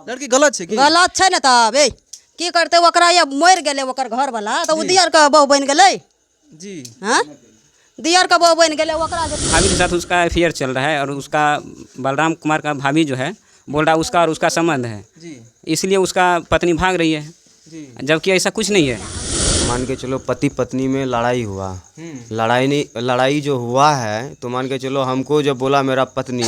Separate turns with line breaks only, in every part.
लड़की गलत है
गलत है ना तब ए की करते ओकरा ये मर गेले ओकर घर वाला तो दियर का बहू बन गेले
जी।
हाँ दियर का बहू बन गेले ओकरा
भाभी के साथ उसका अफेयर चल रहा है और उसका बलराम कुमार का भाभी जो है बोल रहा उसका और उसका संबंध है
जी
इसलिए उसका पत्नी भाग रही है
जी।
जबकि ऐसा कुछ नहीं है।
मान के चलो पति पत्नी में लड़ाई हुआ, लड़ाई जो हुआ है तो मान के चलो हमको जब बोला मेरा पत्नी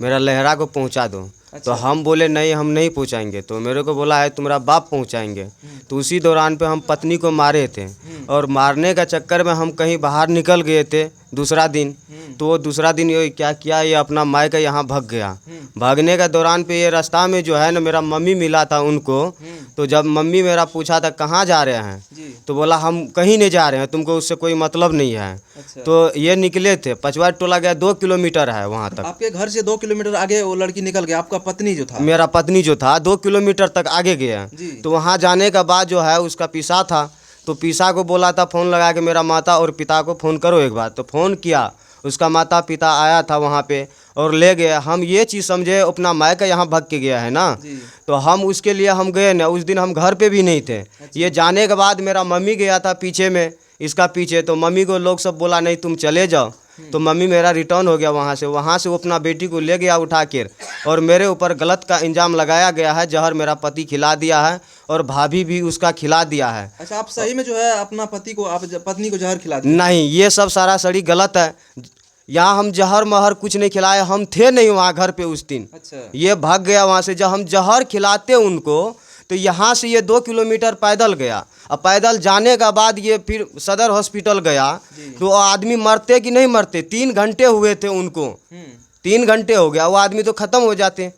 मेरा लहरा को पहुंचा दो तो हम बोले नहीं हम नहीं पहुंचाएंगे, तो मेरे को बोला है तुम्हारा बाप पहुंचाएंगे। तो उसी दौरान पे हम पत्नी को मारे थे और मारने का चक्कर में हम कहीं बाहर निकल गए थे दूसरा दिन। तो वो दूसरा दिन ये क्या किया, ये अपना मायका यहाँ भाग गया। भागने का दौरान पे ये रास्ता में जो है ना मेरा मम्मी मिला था उनको। तो जब मम्मी मेरा पूछा था कहाँ जा रहे हैं तो बोला हम कहीं नहीं जा रहे हैं, तुमको उससे कोई मतलब नहीं है। तो ये निकले थे पचवा टोला गया 2 किलोमीटर है वहाँ तक।
आपके घर से 2 किलोमीटर आगे वो लड़की निकल गया, आपका पत्नी जो था
मेरा पत्नी जो था 2 किलोमीटर तक आगे गया। तो वहाँ जाने का बाद जो है उसका पिसा था, तो पिसा को बोला था फ़ोन लगा के मेरा माता और पिता को फ़ोन करो एक बार। तो फ़ोन किया, उसका माता पिता आया था वहाँ पे और ले गया। हम ये चीज़ समझे अपना मायका यहाँ भाग के गया है ना, तो हम उसके लिए हम गए ना। उस दिन हम घर पे भी नहीं थे। ये जाने के बाद मेरा मम्मी गया था पीछे में इसका पीछे, तो मम्मी को लोग सब बोला नहीं तुम चले जाओ। तो मम्मी मेरा रिटर्न हो गया वहाँ से वो अपना बेटी को ले गया उठा कर और मेरे ऊपर गलत का इल्ज़ाम लगाया गया है। जहर मेरा पति खिला दिया है और भाभी भी उसका खिला दिया है।
अच्छा, आप सही में जो है अपना पति को आप पत्नी को जहर खिला दिया?
नहीं, ये सब सरासरी गलत है। यहाँ हम जहर महर कुछ नहीं खिलाए, हम थे नहीं वहाँ घर पे उस दिन।
अच्छा। ये
भाग गया वहाँ से। जब हम जहर खिलाते उनको तो यहाँ से ये 2 किलोमीटर पैदल गया। अब पैदल जाने का बाद ये फिर सदर हॉस्पिटल गया। तो आदमी मरते कि नहीं मरते, 3 घंटे हुए थे उनको, 3 घंटे हो गया, वो आदमी तो ख़त्म हो जाते।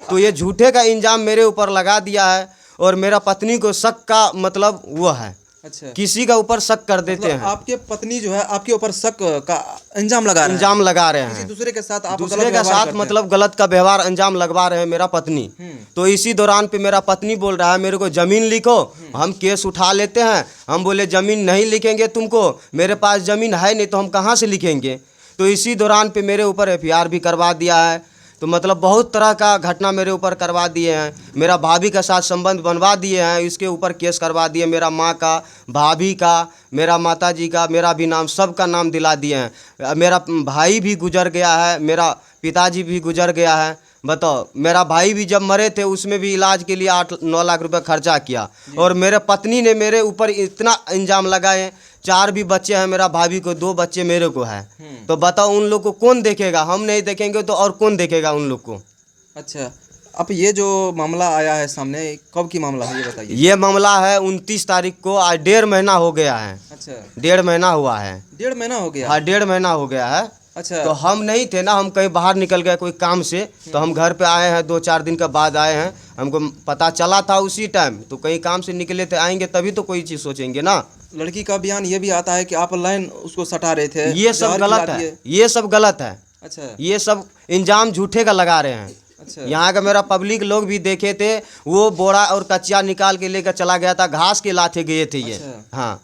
तो ये झूठे का इल्ज़ाम मेरे ऊपर लगा दिया है और मेरा पत्नी को शक का मतलब वो है।
अच्छा,
किसी का ऊपर शक कर देते हैं।
आपके पत्नी जो है आपके ऊपर शक का इल्ज़ाम लगा रहे हैं। किसी दूसरे के साथ आप
दूसरे के साथ मतलब गलत का व्यवहार अंजाम लगवा रहे हैं मेरा पत्नी। तो इसी दौरान पे मेरा पत्नी बोल रहा है मेरे को ज़मीन लिखो, हम केस उठा लेते हैं। हम बोले ज़मीन नहीं लिखेंगे तुमको, मेरे पास ज़मीन है नहीं तो हम कहाँ से लिखेंगे। तो इसी दौरान पे मेरे ऊपर FIR भी करवा दिया है। तो मतलब बहुत तरह का घटना मेरे ऊपर करवा दिए हैं। मेरा भाभी का साथ संबंध बनवा दिए हैं, इसके ऊपर केस करवा दिए। मेरा माँ का, भाभी का, मेरा माताजी का, मेरा भी नाम, सबका नाम दिला दिए हैं। मेरा भाई भी गुजर गया है, मेरा पिताजी भी गुजर गया है। बताओ, मेरा भाई भी जब मरे थे उसमें भी इलाज के लिए 8-9 लाख रुपए खर्चा किया। और मेरे पत्नी ने मेरे ऊपर इतना इल्ज़ाम लगाए। 4 भी बच्चे हैं, मेरा भाभी को 2 बच्चे मेरे को है। तो बताओ उन लोग को कौन देखेगा, हम नहीं देखेंगे तो और कौन देखेगा उन लोग को।
अच्छा, अब ये जो मामला आया है सामने, कब की मामला है ये बताइए?
ये मामला है 29 तारीख को, आज 1.5 महीना हो गया है।
अच्छा,
1.5 महीना हुआ है।
1.5 महीना हो गया?
हाँ, 1.5 महीना हो गया है।
अच्छा,
तो हम नहीं थे ना, हम कहीं बाहर निकल गए कोई काम से। तो हम घर पे आए हैं, 2-4 दिन के बाद आए हैं। हमको पता चला था उसी टाइम, तो कहीं काम से निकले थे, आएंगे तभी तो कोई चीज़ सोचेंगे ना।
लड़की का बयान ये भी आता है कि आप लाइन उसको सटा रहे थे।
ये सब गलत है, ये सब गलत है।
अच्छा,
ये सब इल्ज़ाम झूठे का लगा रहे हैं।
अच्छा,
यहाँ का मेरा पब्लिक लोग भी देखे थे, वो बोरा और कच्चा निकाल के लेकर चला गया था, घास के लाते गए थे ये।
अच्छा।
हाँ,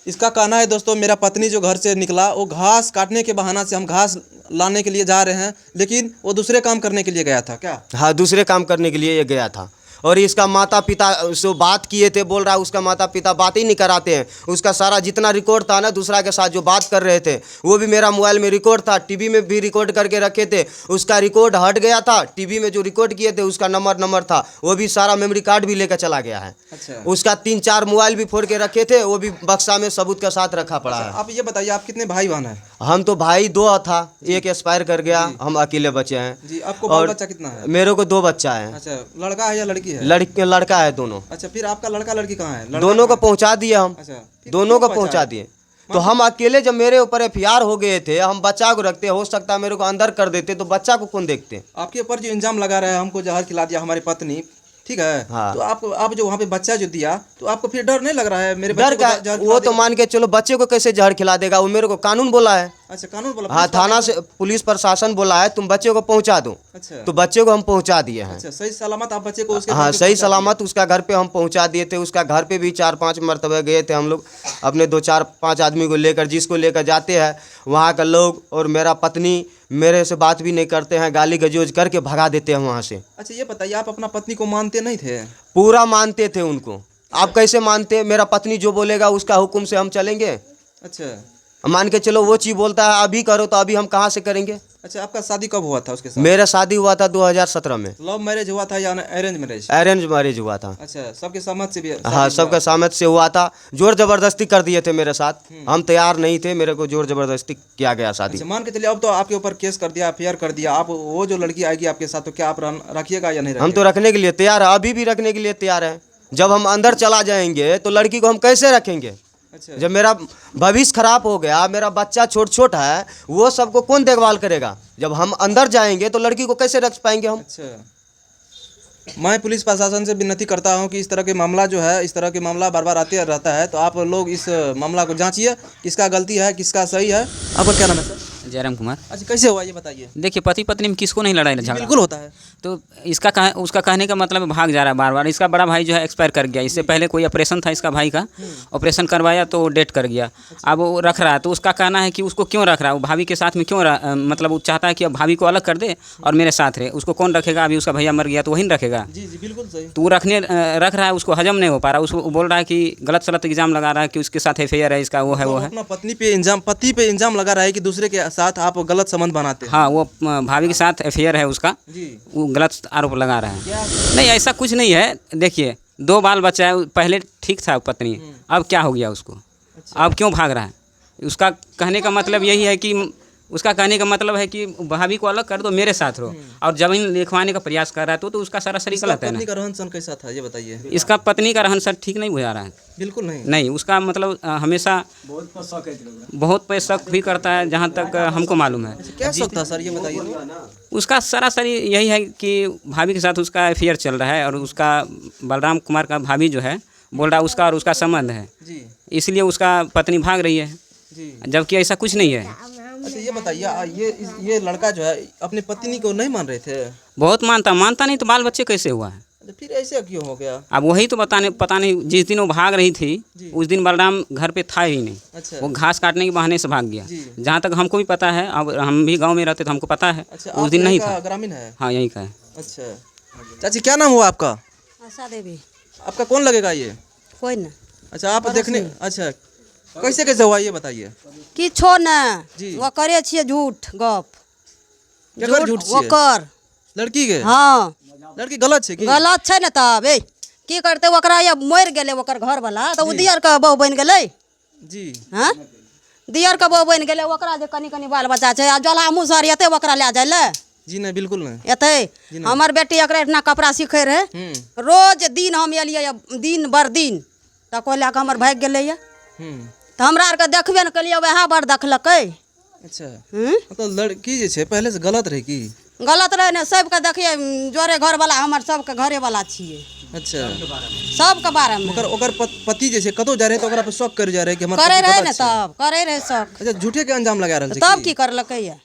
इसका कहना है दोस्तों, मेरा पत्नी जो घर से निकला वो घास काटने के बहाना से हम घास लाने के लिए जा रहे हैं, लेकिन वो दूसरे काम करने के लिए गया था क्या?
हाँ, दूसरे काम करने के लिए ये गया था। और इसका माता पिता से बात किए थे, बोल रहा है उसका माता पिता बात ही नहीं कराते हैं। उसका सारा जितना रिकॉर्ड था ना दूसरा के साथ जो बात कर रहे थे वो भी मेरा मोबाइल में रिकॉर्ड था, टीवी में भी रिकॉर्ड करके रखे थे। उसका रिकॉर्ड हट गया था, टीवी में जो रिकॉर्ड किए थे उसका नंबर था, वो भी सारा मेमोरी कार्ड भी लेकर चला गया है।
अच्छा,
उसका 3-4 मोबाइल भी फोड़ के रखे थे, वो भी बक्सा में सबूत के साथ रखा पड़ा है।
आप ये बताइए आप कितने भाई बहन हैं?
हम तो भाई 2 था, एक एक्सपायर कर गया, हम अकेले बचे हैं
जी। आपको बाल बच्चा कितना है?
मेरे को 2 बच्चा है।
अच्छा, लड़का है या लड़की है?
लड़का है दोनों।
अच्छा, फिर आपका लड़का लड़की कहाँ है?
दोनों को पहुंचा दिए हम।
अच्छा,
दोनों को पहुंचा दिए। तो हम अकेले जब मेरे ऊपर FIR हो गए थे, हम बच्चा को रखते, हो सकता है मेरे को अंदर कर देते, तो बच्चा को कौन देखते।
आपके ऊपर जो इल्जाम लगा रहा है हमको जहर खिला दिया हमारी पत्नी, ठीक है?
हाँ।
तो आप जो वहाँ पे बच्चा जो दिया, तो आपको फिर डर नहीं लग रहा है? मेरे
डर
बच्चे को
का
जहर खिला
वो तो
दिया?
मान के चलो बच्चे को कैसे जहर खिला देगा, वो मेरे को कानून बोला है।
अच्छा, कानून बोला?
हाँ, थाना से पुलिस प्रशासन बोला है तुम बच्चे को पहुंचा दो।
अच्छा,
तो बच्चे को हम पहुंचा दिए हैं।
अच्छा, सही सलामत आप बच्चे को उसके
हाँ,
घर पे
सही
पहुंचा
सलामत उसका घर पे हम पहुंचा दिए थे। उसका घर पे भी 4-5 मरतबे गए थे हम लोग अपने 2-4-5 आदमी को लेकर। जिसको लेकर जाते हैं वहाँ का लोग और मेरा पत्नी मेरे से बात भी नहीं करते हैं, गाली गलौज करके भगा देते हैं वहाँ से।
अच्छा, ये बताइए, आप अपना पत्नी को मानते नहीं थे?
पूरा मानते थे उनको। आप कैसे मानते? मेरा पत्नी जो बोलेगा उसका हुक्म से हम चलेंगे।
अच्छा,
मान के चलो वो चीज़ बोलता है अभी करो, तो अभी हम कहाँ से करेंगे?
अच्छा, आपका शादी कब हुआ था उसके साथ?
मेरा शादी हुआ था 2017 में।
लव मैरिज हुआ था या अरेंज मैरिज?
अरेंज मैरिज हुआ था।
अच्छा, सबके सहमत से भी?
हाँ, सबका सहमति से हुआ था। जोर जबरदस्ती कर दिए थे मेरे साथ, हम तैयार नहीं थे, मेरे को जोर जबरदस्ती किया गया शादी।
अच्छा, मान के चलिए अब तो आपके ऊपर केस कर दिया, एफआईआर कर दिया, आप वो जो लड़की आएगी आपके साथ तो क्या आप रखिएगा या नहीं
हम
रखिएगा?
तो रखने के लिए तैयार है, अभी भी रखने के लिए तैयार है। जब हम अंदर चला जाएंगे तो लड़की को हम कैसे रखेंगे?
अच्छा,
जब मेरा भविष्य खराब हो गया, मेरा बच्चा छोटा है, वो सबको कौन देखभाल करेगा? जब हम अंदर जाएंगे तो लड़की को कैसे रख पाएंगे हम?
अच्छा, मैं पुलिस प्रशासन से विनती करता हूं कि इस तरह के मामला जो है, इस तरह के मामला बार बार आते रहता है, तो आप लोग इस मामला को जांचिए, किसका गलती है किसका सही है। आपका क्या नाम है सर?
जयराम कुमार।
अच्छा, कैसे हुआ ये बताइए?
देखिए, पति पत्नी में किसको नहीं लड़ाई झगड़ा?
बिल्कुल होता है।
तो उसका कहने का मतलब भाग जा रहा है बार बार। इसका बड़ा भाई जो है एक्सपायर कर गया। इससे पहले कोई ऑपरेशन था इसका भाई का, ऑपरेशन करवाया तो डेथ कर गया। अब वो रख रहा है, तो उसका कहना है कि उसको क्यों रख रहा है, वो भाभी के साथ में क्यों मतलब वो चाहता है कि अब भाभी को अलग कर दे और मेरे साथ रहे। उसको कौन रखेगा? अभी उसका भैया मर गया तो वही रखेगा।
जी जी, बिल्कुल सही।
तो वो रख रहा है, उसको हजम नहीं हो पा रहा। उसको बोल रहा है कि गलत सलत इल्ज़ाम लगा रहा है कि उसके साथ एफआईआर है इसका, वो है वो है।
अपना पति पे इल्जाम लगा रहा है कि दूसरे के साथ आप गलत संबंध बनाते हैं।
हाँ, वो भाभी के साथ एफआईआर है उसका,
जी,
वो गलत आरोप लगा रहा है। नहीं, ऐसा कुछ नहीं है। देखिए, 2 बाल बच्चा है, पहले ठीक था पत्नी, अब क्या हो गया उसको? अब क्यों भाग रहा है? उसका कहने का मतलब यही है कि भाभी को अलग कर दो, मेरे साथ रहो, और जमीन लिखवाने का प्रयास कर रहा है तो उसका सरासरी गलत है ना।
पत्नी का रहन सहन कैसा था ये बताइए?
इसका पत्नी का रहन सहन ठीक नहीं बुझा रहा है।
बिल्कुल नहीं।
नहीं, उसका मतलब हमेशा बहुत पे शक भी करता है, जहाँ तक हमको मालूम है।
क्या शक था सर ये बताइए?
उसका सरासरी यही है कि भाभी के साथ उसका अफेयर चल रहा है, और उसका बलराम कुमार का भाभी जो है बोल रहा है उसका और उसका संबंध है,
जी
इसलिए उसका पत्नी भाग रही है,
जी।
जबकि ऐसा कुछ नहीं है।
अच्छा, ये बताइए, ये लड़का जो है अपनी पत्नी को नहीं मान रहे थे?
बहुत मानता नहीं तो बाल बच्चे कैसे हुआ है?
अच्छा, फिर ऐसे क्यों हो गया?
अब वही तो पता नहीं। जिस दिन वो भाग रही थी उस दिन बलराम घर पे था ही नहीं।
अच्छा,
वो घास काटने के बहाने से भाग गया।
जी।
जहाँ तक हमको भी पता है, अब हम भी गांव में रहते तो हमको पता है।
अच्छा,
उस दिन नहीं था।
ग्रामीण है?
हाँ, यहीं का है।
अच्छा, चाची क्या नाम हुआ आपका?
आशा देवी।
आपका कौन लगेगा ये?
कोई ना
अच्छा, आप देखने, अच्छा, कैसे हुआ ये बताइए?
किछो ना,
जी।
वो करे छिए झूठ गप।
केकर झूठ छियै?
ओकर।
लड़की के?
हाँ,
लड़की गलत छै की?
गलत छै ने तब की करते? ओकरा ये मरि गेलै ओकर घर वाला, तो उ दियर के बहू बनि गेलै।
जी।
हाँ, दियर के बहू बनि गेलै। ओकरा जे कनी बाल बच्चा छै, आ जोला मुसहर एते ओकरा लए जाइ ले
जी नहीं, बिल्कुल नहीं।
एते। हमर बेटी एकरा इतना कपड़ा सीखे रहे, रोज दिन हम एलियै दिन बर दिन, तो कोई लए के हमर भागि गेलै। तो हमरा आर के देखबे न कलियै, वएह बड़ देखलकै।
अच्छा, तो लड़की जे छै पहले से गलत रहे की?
गलत रहे ने, सबके देखिए जोरे घर वाला, हमर सबके घरे वाला छियै।
अच्छा,
सबके बारे में
ओकर पति जे छै कतौ जा रहे तो ओकरा पे शक कर जा रहे कि हमर
करे
पति
रहे
गलत
ने,
छै।
तब करे रहे शक।
अच्छा, झूठे के अंजाम लगा रहल छै
तब की करलकै ये?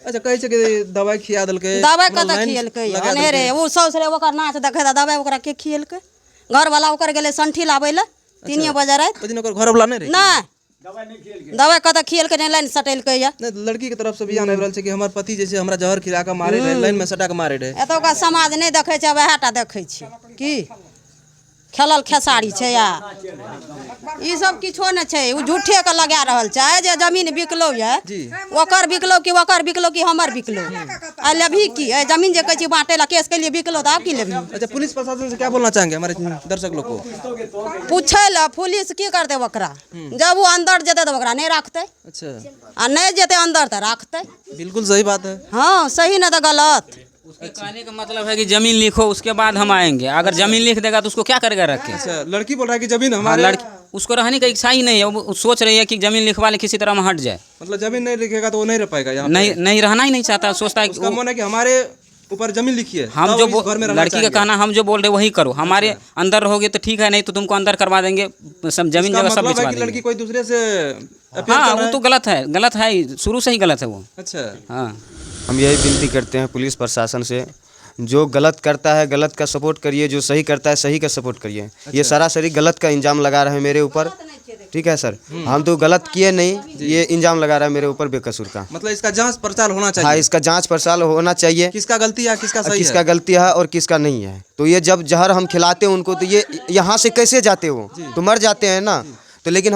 अच्छा, कहै छै कि दवाई खिया देलकै,
दवाई
पूरा
कतऽ
लाइन
खियेलकै?
लगा
अनेरे
देलकै।
उ सौस रे ओकर नाच देखै ता दवाई ओकरा के खियेलकै? घर वाला ओकर गेलै संठी लाबै ले 3 बजे रात।
लेकिन ओकर घर वाला नहीं रहे?
नहीं, दवाई कतऽ खियेलकै? नहीं, लाइन सटेलकै ये।
नहीं, लड़की के तरफ से बयान आबि रहल छै कि हमर पति जे छै हमरा जहर खिला के मारे रहे, लाइन में सटा के मारे रहे।
एतुका समाज नहीं देखै छै, वएह टा देखै छै की खेलल खेसारी छै या ई सब किछो नहीं छै। उ झूठे के लगा रहल छै जे जमीन बिकलो ये,
जी।
ओकर बिकलो कि हमर बिकलो। आ लेभी की जमीन जे कहै छी बांटे ला केस के लिए बिकलो, तो आब की लेभी?
अच्छा, पुलिस प्रशासन से क्या बोलना चाहेंगे हमारे दर्शक लोग को?
पूछे ला पुलिस की करते ओकरा? जब वो अंदर जेते तो ओकरा नहीं रखते,
अच्छा,
आ नहीं जेते अंदर तो रखते।
बिल्कुल सही बात है।
हाँ, सही ना तो गलत।
उसके कहने का मतलब है कि जमीन लिखो, उसके बाद हम आएंगे। अगर जमीन लिख देगा तो उसको क्या करेगा रख के?
अच्छा, लड़की बोल रहा है कि जमीन
हाँ,
हमारे,
लड़की उसको रहने का इच्छा ही नहीं है। वो सोच रही है कि जमीन लिखवा ले, किसी तरह हम हट जाए।
मतलब जमीन नहीं लिखेगा तो वो नहीं रह पाएगा यहाँ पे?
नहीं रहना ही नहीं चाहता। सोचता है
उसका मन है कि हमारे ऊपर जमीन लिखी है,
हम
तब
जो
इस घर में रहना
लड़की का
चाहेंगे।
कहना, हम जो बोल रहे वही करो, हमारे अंदर रहोगे तो ठीक है, नहीं तो तुमको अंदर करवा देंगे, सब जमीन
इसका
जगह सब
मतलब है
बिचवा
कि
देंगे।
लड़की कोई दूसरे से अफेयर
हाँ
कर रहा
वो
है?
तो गलत है, शुरू से ही गलत है वो।
अच्छा,
हाँ
हम यही विनती करते हैं पुलिस प्रशासन से, जो गलत करता है गलत का सपोर्ट करिए, जो सही करता है सही का सपोर्ट करिए। ये सरासरी गलत का इल्ज़ाम लगा रहा है मेरे ऊपर, ठीक है सर। हम तो गलत किए नहीं, ये इल्ज़ाम लगा रहा है मेरे ऊपर बेकसूर का।
मतलब इसका जांच पड़ताल होना
हाँ,
चाहिए,
इसका जांच पड़ताल होना चाहिए,
किसका गलती है किसका सही
किसका
है।
गलती है और किसका नहीं है। तो ये जब जहर हम खिलाते हैं उनको, तो ये यहाँ से कैसे जाते हो, तो मर जाते हैं ना। तो लेकिन